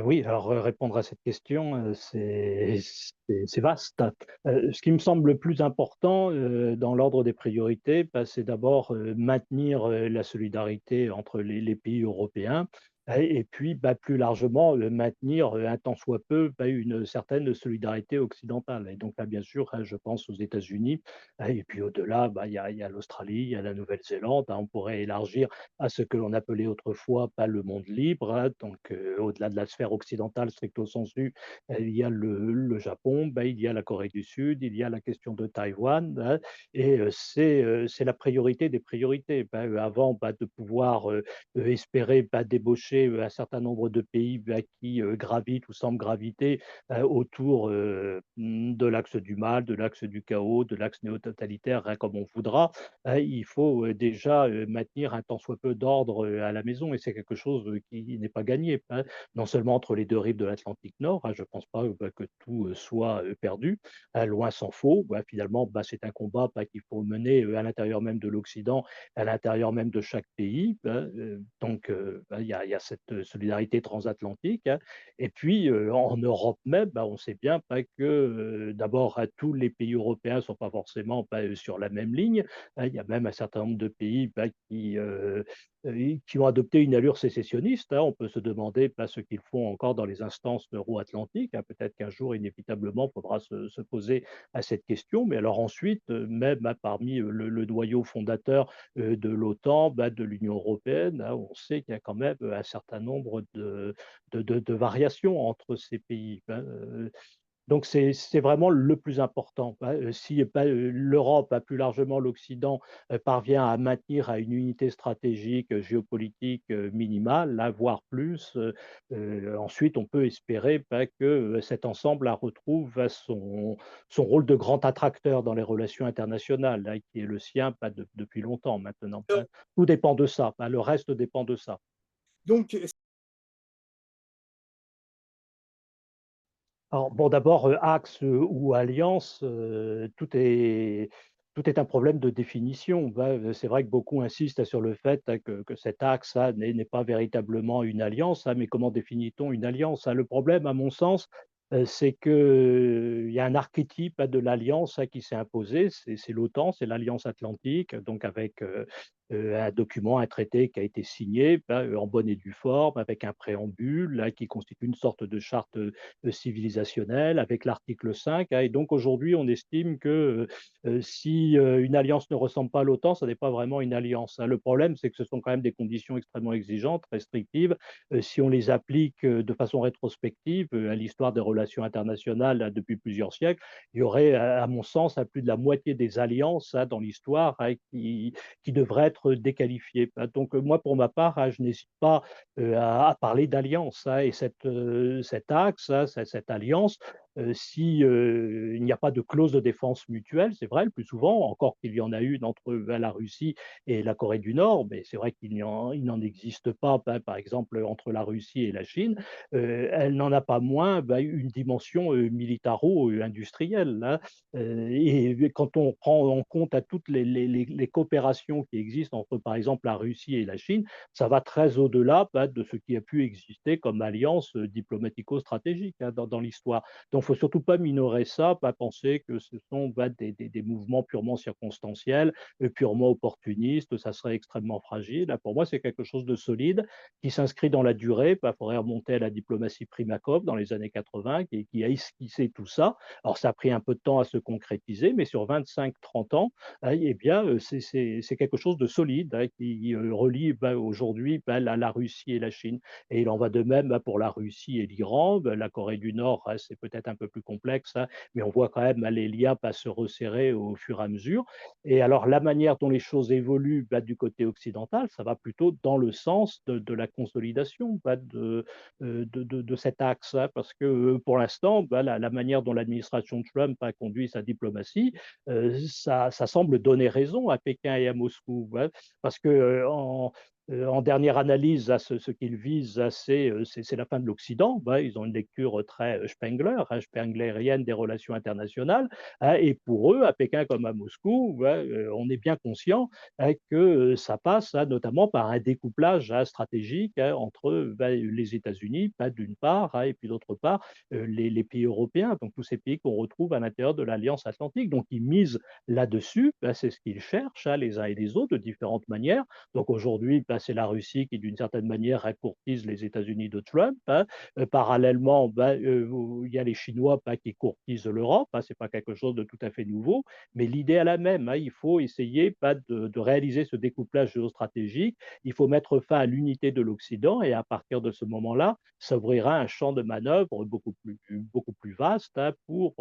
Oui, alors, répondre à cette question, c'est vaste. Ce qui me semble le plus important, dans l'ordre des priorités, bah, c'est d'abord, maintenir, la solidarité entre les pays européens et puis, bah, plus largement, maintenir, un tant soit peu, bah, une certaine solidarité occidentale et donc là, bien sûr, je pense aux États-Unis et puis au-delà, bah, il y a l'Australie, il y a la Nouvelle-Zélande, on pourrait élargir à ce que l'on appelait autrefois pas le monde libre, donc au-delà de la sphère occidentale stricto sensu, il y a le Japon, bah, il y a la Corée du Sud, il y a la question de Taïwan, et c'est la priorité des priorités. Bah, avant, bah, de pouvoir, espérer, bah, débaucher, un certain nombre de pays, bah, qui, gravitent ou semblent graviter, autour, de l'axe du mal, de l'axe du chaos, de l'axe néo-totalitaire, hein, comme on voudra. Il faut, déjà, maintenir un tant soit peu d'ordre, à la maison et c'est quelque chose, qui n'est pas gagné, hein. Non seulement entre les 2 rives de l'Atlantique Nord, je ne pense pas, bah, que tout, soit, perdu, loin s'en faut. Bah, finalement, bah, c'est un combat, bah, qu'il faut mener, à l'intérieur même de l'Occident, à l'intérieur même de chaque pays, bah, donc bah, il y a cette, solidarité transatlantique, hein et puis, en Europe même, bah, on sait bien, bah, que, d'abord, tous les pays européens ne sont pas forcément, bah, sur la même ligne. Il y a même un certain nombre de pays, bah, qui ont adopté une allure sécessionniste, On peut se demander, bah, ce qu'ils font encore dans les instances euro-atlantiques, Peut-être qu'un jour, inévitablement, il faudra se poser à cette question. Mais alors ensuite, même, parmi, le noyau fondateur, de l'OTAN, bah, de l'Union européenne, on sait qu'il y a quand même, un certain nombre de variations entre ces pays, donc c'est vraiment le plus important, si pas, l'Europe, plus largement l'Occident, parvient à maintenir à une unité stratégique, géopolitique, minimale, là, voire plus, ensuite on peut espérer, que, cet ensemble, retrouve, son rôle de grand attracteur dans les relations internationales, qui est le sien, depuis longtemps maintenant, Tout dépend de ça, le reste dépend de ça. Donc, Alors bon, d'abord, axe, ou alliance, tout est un problème de définition. C'est vrai que beaucoup insistent sur le fait, que cet axe, n'est pas véritablement une alliance, mais comment définit-on une alliance? Le problème, à mon sens, c'est qu'il y a un archétype, de l'alliance, qui s'est imposé, c'est l'OTAN, c'est l'Alliance atlantique, donc avec, un document, un traité qui a été signé, en bonne et due forme, avec un préambule, qui constitue une sorte de charte, civilisationnelle avec l'article 5, et donc aujourd'hui, on estime que, si, une alliance ne ressemble pas à l'OTAN, ça n'est pas vraiment une alliance, Le problème, c'est que ce sont quand même des conditions extrêmement exigeantes, restrictives. Si on les applique, de façon rétrospective, à l'histoire des relations internationales, depuis plusieurs siècles, il y aurait, à mon sens, plus de la moitié des alliances, dans l'histoire, qui devraient être déqualifiées, donc moi, pour ma part, je n'hésite pas, à parler d'alliance, et cet axe, cette alliance, si, il n'y a pas de clause de défense mutuelle, c'est vrai, le plus souvent, encore qu'il y en a une entre, la Russie et la Corée du Nord, mais c'est vrai il n'en existe pas, par exemple, entre la Russie et la Chine, elle n'en a pas moins, une dimension, militaro-industrielle, et quand on prend en compte à toutes les coopérations qui existent entre, par exemple, la Russie et la Chine, ça va très au-delà, de ce qui a pu exister comme alliance, diplomatico-stratégique, dans l'histoire. Donc, il ne faut surtout pas minorer ça, pas penser que ce sont, des mouvements purement circonstanciels, purement opportunistes, ça serait extrêmement fragile. Pour moi, c'est quelque chose de solide qui s'inscrit dans la durée. Il faudrait remonter à la diplomatie Primakov dans les années 80 qui a esquissé tout ça. Alors, ça a pris un peu de temps à se concrétiser, mais sur 25-30 ans, eh bien, c'est quelque chose de solide, qui, relie, aujourd'hui, la Russie et la Chine et il en va de même, pour la Russie et l'Iran. La Corée du Nord, c'est peut-être un peu plus complexe, mais on voit quand même, les liens, se resserrer au fur et à mesure et alors la manière dont les choses évoluent, du côté occidental, ça va plutôt dans le sens de la consolidation, de cet axe, parce que, pour l'instant, la manière dont l'administration Trump a conduit sa diplomatie, ça semble donner raison à Pékin et à Moscou, parce que, En dernière analyse, ce qu'ils visent, c'est la fin de l'Occident. Ils ont une lecture très Spengler, spenglérienne des relations internationales, et pour eux, à Pékin comme à Moscou, on est bien conscient que ça passe notamment par un découplage stratégique entre les États-Unis, d'une part, et puis d'autre part, les pays européens, donc tous ces pays qu'on retrouve à l'intérieur de l'Alliance atlantique. Donc ils misent là-dessus, c'est ce qu'ils cherchent, les uns et les autres, de différentes manières. Donc aujourd'hui, c'est la Russie qui, d'une certaine manière, courtise les États-Unis de Trump. Parallèlement, il y a les Chinois qui courtisent l'Europe. Ce n'est pas quelque chose de tout à fait nouveau, mais l'idée est la même. Il faut essayer de réaliser ce découplage géostratégique. Il faut mettre fin à l'unité de l'Occident et à partir de ce moment-là, s'ouvrira un champ de manœuvre beaucoup plus vaste pour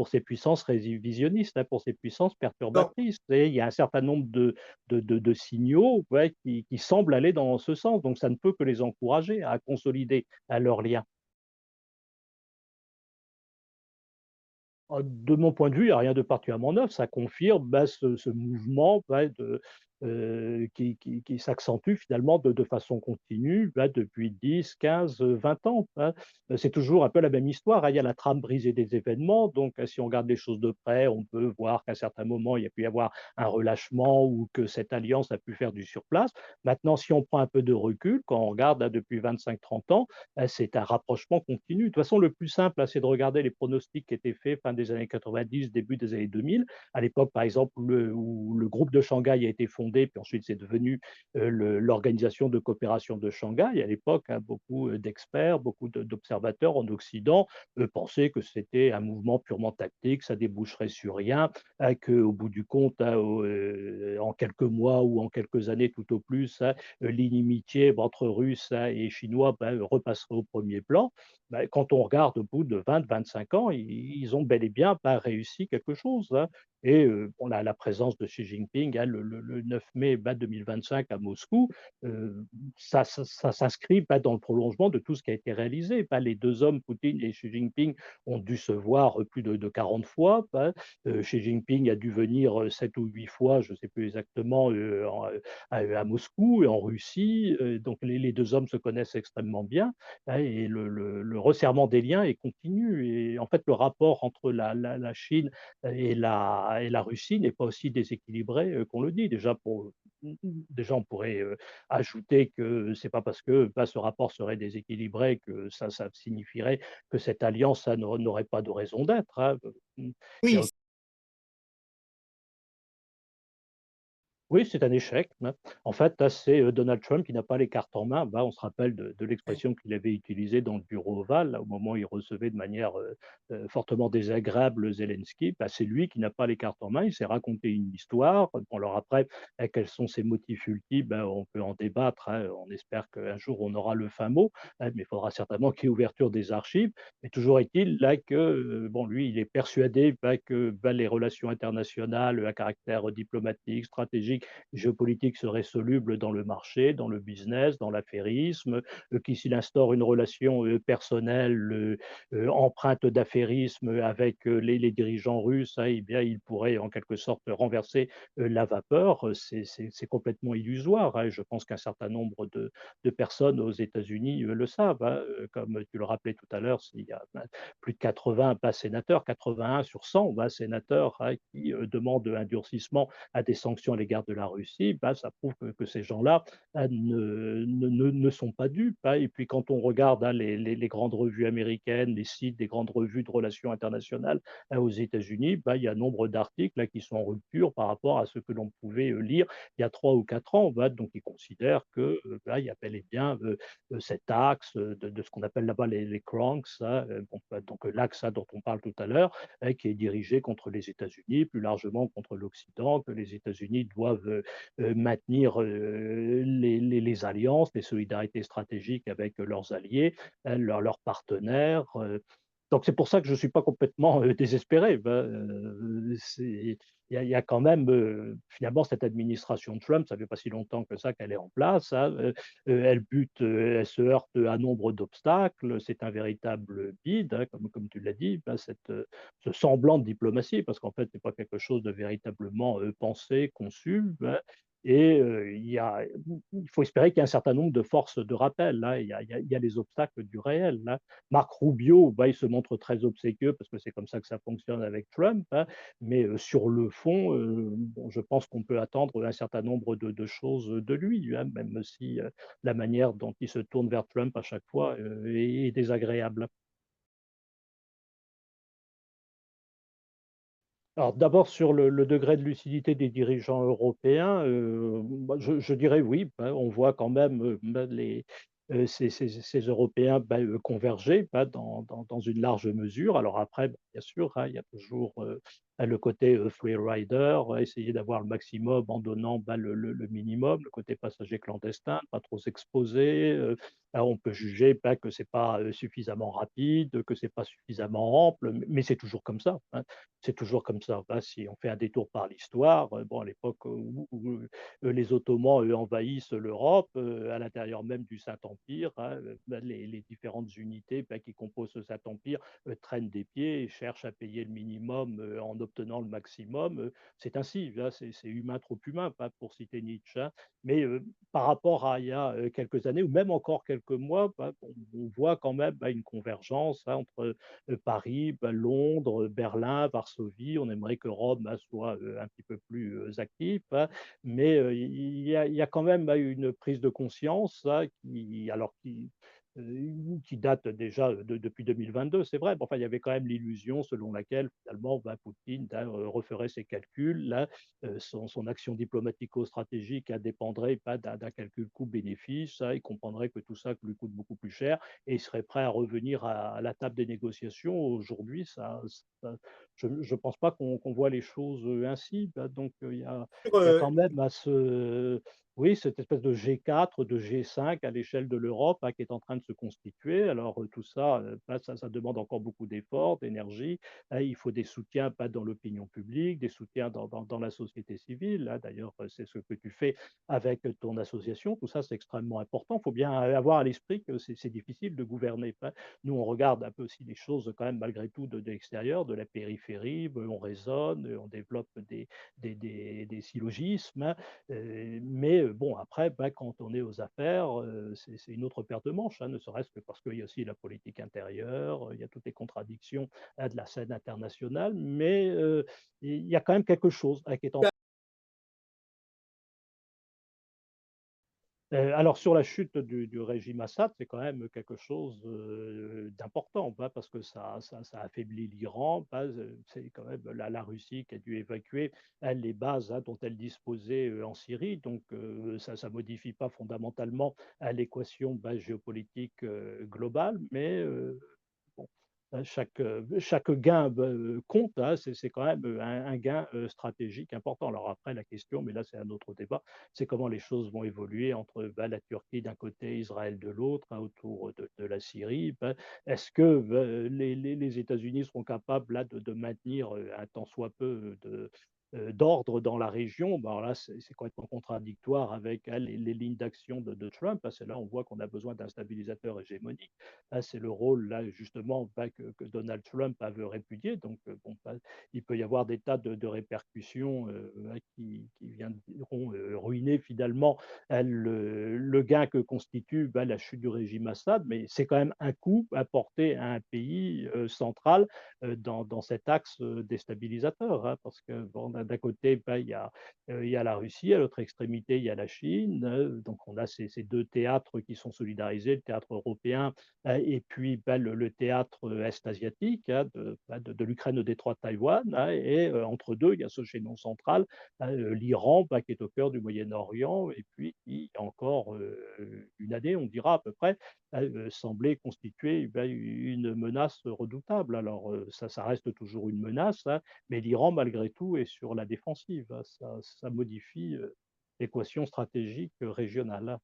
ces puissances révisionnistes, pour ces puissances Non, perturbatrices. Et il y a un certain nombre de signaux qui semblent aller dans ce sens. Donc ça ne peut que les encourager à consolider leurs liens. De mon point de vue, il n'y a rien de particulièrement neuf. Ça confirme ce mouvement qui s'accentue finalement de façon continue depuis 10, 15, 20 ans. C'est toujours un peu la même histoire. Il y a la trame brisée des événements. Donc, si on regarde les choses de près, on peut voir qu'à certains moments, il y a pu y avoir un relâchement ou que cette alliance a pu faire du surplace. Maintenant, si on prend un peu de recul, quand on regarde depuis 25-30 ans, c'est un rapprochement continu. De toute façon, le plus simple, c'est de regarder les pronostics qui étaient faits fin des années 90, début des années 2000. À l'époque, par exemple, où le groupe de Shanghai a été fondé, puis ensuite c'est devenu l'Organisation de coopération de Shanghai. À l'époque, beaucoup d'experts, beaucoup d'observateurs en Occident pensaient que c'était un mouvement purement tactique, ça déboucherait sur rien, qu'au bout du compte, en quelques mois ou en quelques années tout au plus, l'inimitié entre Russes et Chinois repasserait au premier plan. Quand on regarde au bout de 20-25 ans, ils ont bel et bien pas réussi quelque chose. Et bon, la présence de Xi Jinping le 9 mai 2025 à Moscou, euh, ça s'inscrit dans le prolongement de tout ce qui a été réalisé. Les deux hommes, Poutine et Xi Jinping, ont dû se voir plus de 40 fois. Xi Jinping a dû venir 7 ou 8 fois, je ne sais plus exactement, à Moscou et en Russie. Donc les deux hommes se connaissent extrêmement bien et le resserrement des liens est continu. Et en fait, le rapport entre la Chine et la Russie n'est pas aussi déséquilibré qu'on le dit. Déjà, on pourrait ajouter que c'est pas parce que ce rapport serait déséquilibré que ça signifierait que cette alliance n'aurait pas de raison d'être. Il y oui, a Oui, c'est un échec, hein. En fait, là, c'est, Donald Trump qui n'a pas les cartes en main. On se rappelle de l'expression qu'il avait utilisée dans le bureau ovale, là, au moment où il recevait de manière, fortement désagréable Zelensky. C'est lui qui n'a pas les cartes en main. Il s'est raconté une histoire. Bon, alors après, quels sont ses motifs ultimes? On peut en débattre, hein. On espère qu'un jour on aura le fin mot, mais il faudra certainement qu'il y ait ouverture des archives. Mais toujours est-il là que, bon, lui, il est persuadé, que, les relations internationales à caractère diplomatique, stratégique, géopolitique seraient solubles dans le marché, dans le business, dans l'affairisme, qui s'il instaure une relation personnelle empreinte d'affairisme avec les dirigeants russes, eh bien, il pourrait en quelque sorte renverser la vapeur. C'est complètement illusoire. Je pense qu'un certain nombre de personnes aux États-Unis le savent. Comme tu le rappelais tout à l'heure, il y a plus de 80, pas sénateurs, 81 sur 100 sénateurs qui demandent un durcissement à des sanctions à l'égard de la Russie. Ça prouve que ces gens-là ne sont pas dupes. Et puis quand on regarde les grandes revues américaines, les sites des grandes revues de relations internationales aux États-Unis, il y a nombre d'articles qui sont en rupture par rapport à ce que l'on pouvait lire il y a 3 ou 4 ans. Donc ils considèrent que il y a bel et bien cet axe de ce qu'on appelle là-bas les cranks, donc l'axe dont on parle tout à l'heure, qui est dirigé contre les États-Unis, plus largement contre l'Occident, que les États-Unis doivent maintenir les alliances, les solidarités stratégiques avec leurs alliés, leurs partenaires. Donc c'est pour ça que je ne suis pas complètement désespéré. Il y a quand même finalement cette administration de Trump, ça fait pas si longtemps que ça qu'elle est en place. Elle bute, elle se heurte à nombre d'obstacles. C'est un véritable bide, comme tu l'as dit, ce semblant de diplomatie, parce qu'en fait, c'est pas quelque chose de véritablement pensé, conçu. et il faut espérer qu'il y a un certain nombre de forces de rappel, là. Il y a les obstacles du réel, là. Marc Rubio, bah, il se montre très obséquieux parce que c'est comme ça que ça fonctionne avec Trump, hein, mais sur le fond, bon, je pense qu'on peut attendre un certain nombre de choses de lui, hein, même si, la manière dont il se tourne vers Trump à chaque fois, est désagréable. Alors d'abord sur le degré de lucidité des dirigeants européens, bah, je dirais oui, bah, on voit quand même, bah, ces Européens, bah, converger, bah, dans une large mesure. Alors après, bah, bien sûr, hein, il y a toujours, le côté, free rider, essayer d'avoir le maximum en donnant, bah, le minimum, le côté passager clandestin, pas trop s'exposer, alors on peut juger, bah, que c'est pas, suffisamment rapide, que c'est pas suffisamment ample, mais c'est toujours comme ça, hein. C'est toujours comme ça. Bah, si on fait un détour par l'histoire, bon, à l'époque où les Ottomans, envahissent l'Europe, à l'intérieur même du Saint-Empire, hein, bah, les différentes unités, bah, qui composent ce Saint-Empire, traînent des pieds et cherchent à payer le minimum, en obtenant le maximum, c'est ainsi, là, c'est humain trop humain, pas pour citer Nietzsche, hein. Mais, par rapport à il y a, quelques années ou même encore quelques mois, bah, on voit quand même, bah, une convergence, hein, entre Paris, bah, Londres, Berlin, Varsovie. On aimerait que Rome, bah, soit, un petit peu plus, actif, hein, mais il y a quand même, bah, une prise de conscience, hein, qui date déjà depuis 2022, c'est vrai. Mais enfin, il y avait quand même l'illusion selon laquelle finalement, bah, Poutine, là, referait ses calculs, là, son action diplomatico-stratégique, elle dépendrait pas d'un calcul coût-bénéfice, hein. Il comprendrait que tout ça lui coûte beaucoup plus cher et il serait prêt à revenir à la table des négociations. Aujourd'hui, je ne pense pas qu'on voit les choses ainsi. Bah, donc, il y a quand même oui, cette espèce de G4, de G5 à l'échelle de l'Europe, hein, qui est en train de se constituer. Alors, tout ça, bah, ça demande encore beaucoup d'efforts, d'énergie, hein. Il faut des soutiens, pas dans l'opinion publique, des soutiens dans la société civile, hein. D'ailleurs, c'est ce que tu fais avec ton association. Tout ça, c'est extrêmement important. Il faut bien avoir à l'esprit que c'est difficile de gouverner, hein. Nous, on regarde un peu aussi les choses quand même malgré tout de l'extérieur, de la périphérie, on raisonne, on développe des syllogismes, hein, mais bon, après, bah, quand on est aux affaires, c'est une autre paire de manches, hein, ne serait-ce que parce qu'il y a aussi la politique intérieure, il y a toutes les contradictions, hein, de la scène internationale, mais il y a quand même quelque chose, hein, qui est en alors sur la chute du régime Assad, c'est quand même quelque chose, d'important, bah, parce que ça affaiblit l'Iran, bah, c'est quand même la Russie qui a dû évacuer, elle, les bases, hein, dont elle disposait, en Syrie, donc ça modifie pas fondamentalement, l'équation, bah, géopolitique, globale, mais bon, chaque gain, bah, compte, hein, c'est quand même, un gain, stratégique important. Alors après la question, mais là c'est un autre débat, c'est comment les choses vont évoluer entre, bah, la Turquie d'un côté, Israël de l'autre, hein, autour de la Syrie. Bah, est-ce que, bah, les États-Unis seront capables là de maintenir, un tant soit peu d'ordre dans la région? Bah, alors là, c'est complètement contradictoire avec, hein, les lignes d'action de Trump, parce que là on voit qu'on a besoin d'un stabilisateur hégémonique. Là, c'est le rôle, là, justement, bah, que Donald Trump a veut répudier. Donc, bon, bah, il peut y avoir des tas de répercussions, hein, qui viendront, ruiner finalement, le gain que constitue, bah, la chute du régime Assad. Mais c'est quand même un coup apporté à un pays, central, dans cet axe, déstabilisateur, hein. Parce que, bon, d'un côté, bah, il y a la Russie, à l'autre extrémité, il y a la Chine, donc on a ces 2 théâtres qui sont solidarisés, le théâtre européen, et puis, bah, le théâtre, est-asiatique, hein, de l'Ukraine au détroit de Taïwan, hein, et entre 2, il y a ce chaînon central, hein, l'Iran, bah, qui est au cœur du Moyen-Orient et puis qui, il y a encore, une année, on dira à peu près, semblait constituer, bah, une menace redoutable. Alors, ça reste toujours une menace, hein, mais l'Iran, malgré tout, est sur la défensive, hein. Ça modifie, l'équation stratégique, régionale.